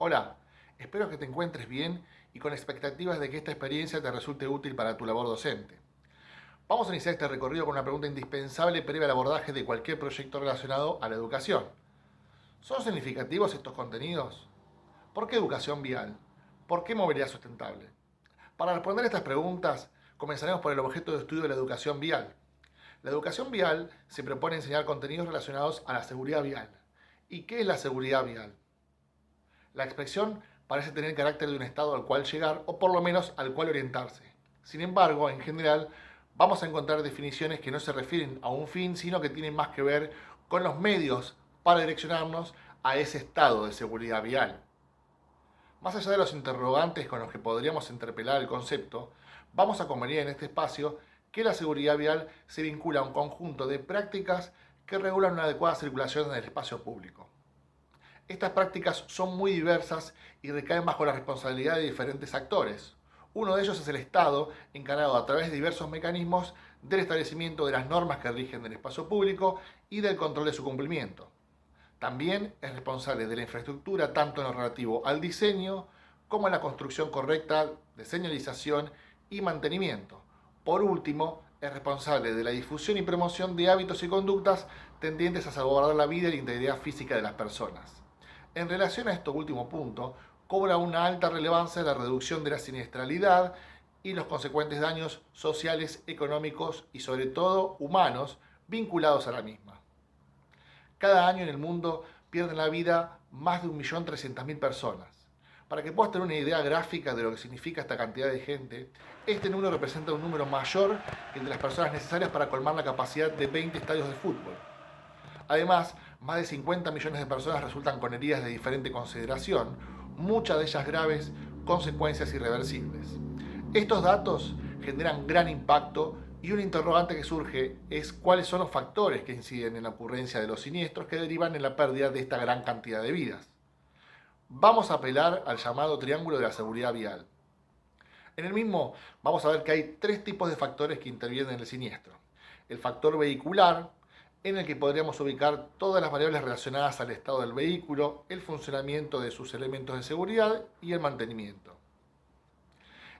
Hola, espero que te encuentres bien y con expectativas de que esta experiencia te resulte útil para tu labor docente. Vamos a iniciar este recorrido con una pregunta indispensable previa al abordaje de cualquier proyecto relacionado a la educación. ¿Son significativos estos contenidos? ¿Por qué educación vial? ¿Por qué movilidad sustentable? Para responder estas preguntas, comenzaremos por el objeto de estudio de la educación vial. La educación vial se propone enseñar contenidos relacionados a la seguridad vial. ¿Y qué es la seguridad vial? La expresión parece tener carácter de un estado al cual llegar o por lo menos al cual orientarse. Sin embargo, en general, vamos a encontrar definiciones que no se refieren a un fin, sino que tienen más que ver con los medios para direccionarnos a ese estado de seguridad vial. Más allá de los interrogantes con los que podríamos interpelar el concepto, vamos a convenir en este espacio que la seguridad vial se vincula a un conjunto de prácticas que regulan una adecuada circulación en el espacio público. Estas prácticas son muy diversas y recaen bajo la responsabilidad de diferentes actores. Uno de ellos es el Estado, encargado a través de diversos mecanismos del establecimiento de las normas que rigen el espacio público y del control de su cumplimiento. También es responsable de la infraestructura tanto en lo relativo al diseño como en la construcción correcta de señalización y mantenimiento. Por último, es responsable de la difusión y promoción de hábitos y conductas tendientes a salvaguardar la vida y la integridad física de las personas. En relación a este último punto, cobra una alta relevancia la reducción de la siniestralidad y los consecuentes daños sociales, económicos y sobre todo humanos vinculados a la misma. Cada año en el mundo pierden la vida más de 1.300.000 personas. Para que puedas tener una idea gráfica de lo que significa esta cantidad de gente, este número representa un número mayor que el de las personas necesarias para colmar la capacidad de 20 estadios de fútbol. Además, más de 50 millones de personas resultan con heridas de diferente consideración, muchas de ellas graves, consecuencias irreversibles. Estos datos generan gran impacto y un interrogante que surge es cuáles son los factores que inciden en la ocurrencia de los siniestros que derivan en la pérdida de esta gran cantidad de vidas. Vamos a apelar al llamado triángulo de la seguridad vial. En el mismo vamos a ver que hay tres tipos de factores que intervienen en el siniestro. El factor vehicular, en el que podríamos ubicar todas las variables relacionadas al estado del vehículo, el funcionamiento de sus elementos de seguridad y el mantenimiento.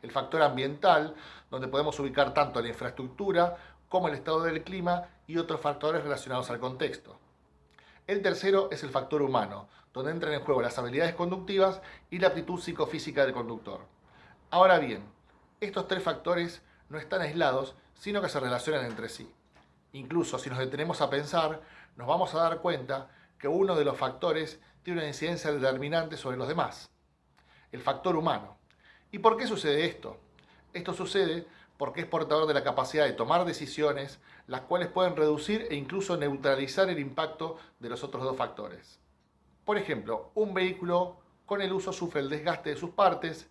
El factor ambiental, donde podemos ubicar tanto la infraestructura como el estado del clima y otros factores relacionados al contexto. El tercero es el factor humano, donde entran en juego las habilidades conductivas y la aptitud psicofísica del conductor. Ahora bien, estos tres factores no están aislados, sino que se relacionan entre sí. Incluso si nos detenemos a pensar, nos vamos a dar cuenta que uno de los factores tiene una incidencia determinante sobre los demás, el factor humano. ¿Y por qué sucede esto? Esto sucede porque es portador de la capacidad de tomar decisiones, las cuales pueden reducir e incluso neutralizar el impacto de los otros dos factores. Por ejemplo, un vehículo con el uso sufre el desgaste de sus partes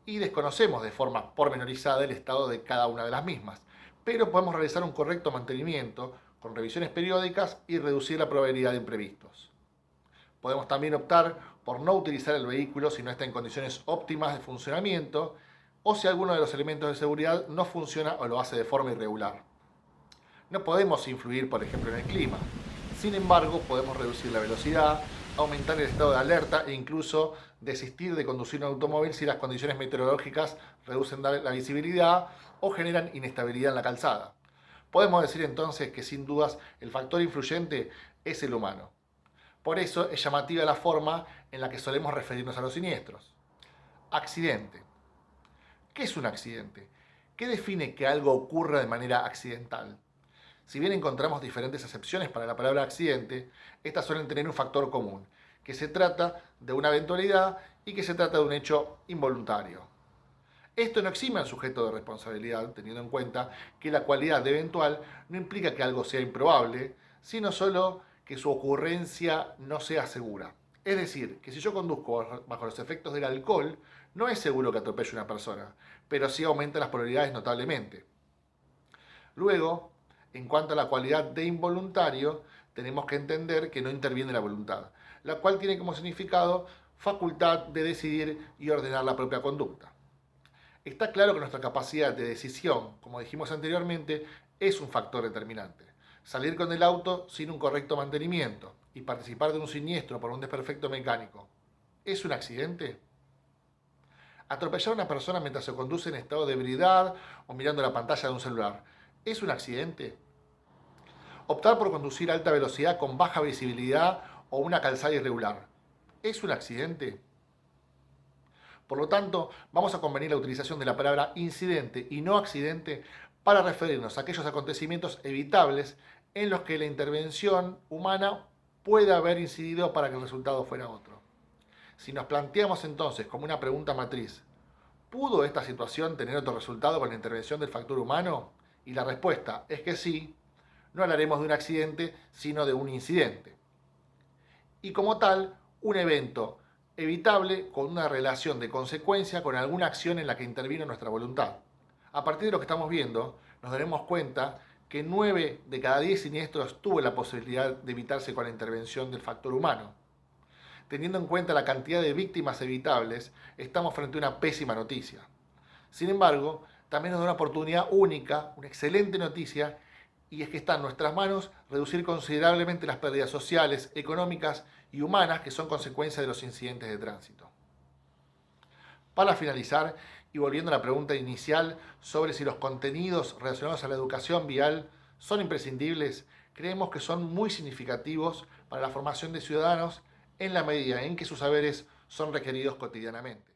y desconocemos de forma pormenorizada el estado de cada una de las mismas, pero podemos realizar un correcto mantenimiento con revisiones periódicas y reducir la probabilidad de imprevistos. Podemos también optar por no utilizar el vehículo si no está en condiciones óptimas de funcionamiento o si alguno de los elementos de seguridad no funciona o lo hace de forma irregular. No podemos influir, por ejemplo, en el clima. Sin embargo, podemos reducir la velocidad, aumentar el estado de alerta e incluso desistir de conducir un automóvil si las condiciones meteorológicas reducen la visibilidad o generan inestabilidad en la calzada. Podemos decir entonces que sin dudas el factor influyente es el humano. Por eso es llamativa la forma en la que solemos referirnos a los siniestros. Accidente. ¿Qué es un accidente? ¿Qué define que algo ocurra de manera accidental? Si bien encontramos diferentes acepciones para la palabra accidente, estas suelen tener un factor común, que se trata de una eventualidad y que se trata de un hecho involuntario. Esto no exime al sujeto de responsabilidad, teniendo en cuenta que la cualidad de eventual no implica que algo sea improbable, sino solo que su ocurrencia no sea segura. Es decir, que si yo conduzco bajo los efectos del alcohol, no es seguro que atropelle a una persona, pero sí aumenta las probabilidades notablemente. Luego, en cuanto a la cualidad de involuntario, tenemos que entender que no interviene la voluntad, la cual tiene como significado facultad de decidir y ordenar la propia conducta. Está claro que nuestra capacidad de decisión, como dijimos anteriormente, es un factor determinante. Salir con el auto sin un correcto mantenimiento y participar de un siniestro por un desperfecto mecánico. ¿Es un accidente? ¿Atropellar a una persona mientras se conduce en estado de ebriedad o mirando la pantalla de un celular? ¿Es un accidente? ¿Optar por conducir a alta velocidad con baja visibilidad o una calzada irregular? ¿Es un accidente? Por lo tanto, vamos a convenir la utilización de la palabra incidente y no accidente para referirnos a aquellos acontecimientos evitables en los que la intervención humana puede haber incidido para que el resultado fuera otro. Si nos planteamos entonces como una pregunta matriz, ¿pudo esta situación tener otro resultado con la intervención del factor humano? Y la respuesta es que sí, no hablaremos de un accidente, sino de un incidente. Y como tal, un evento evitable con una relación de consecuencia con alguna acción en la que intervino nuestra voluntad. A partir de lo que estamos viendo, nos daremos cuenta que 9 de cada 10 siniestros tuvo la posibilidad de evitarse con la intervención del factor humano. Teniendo en cuenta la cantidad de víctimas evitables, estamos frente a una pésima noticia. Sin embargo, también nos da una oportunidad única, una excelente noticia, y es que está en nuestras manos reducir considerablemente las pérdidas sociales, económicas y humanas que son consecuencia de los incidentes de tránsito. Para finalizar, y volviendo a la pregunta inicial sobre si los contenidos relacionados a la educación vial son imprescindibles, creemos que son muy significativos para la formación de ciudadanos en la medida en que sus saberes son requeridos cotidianamente.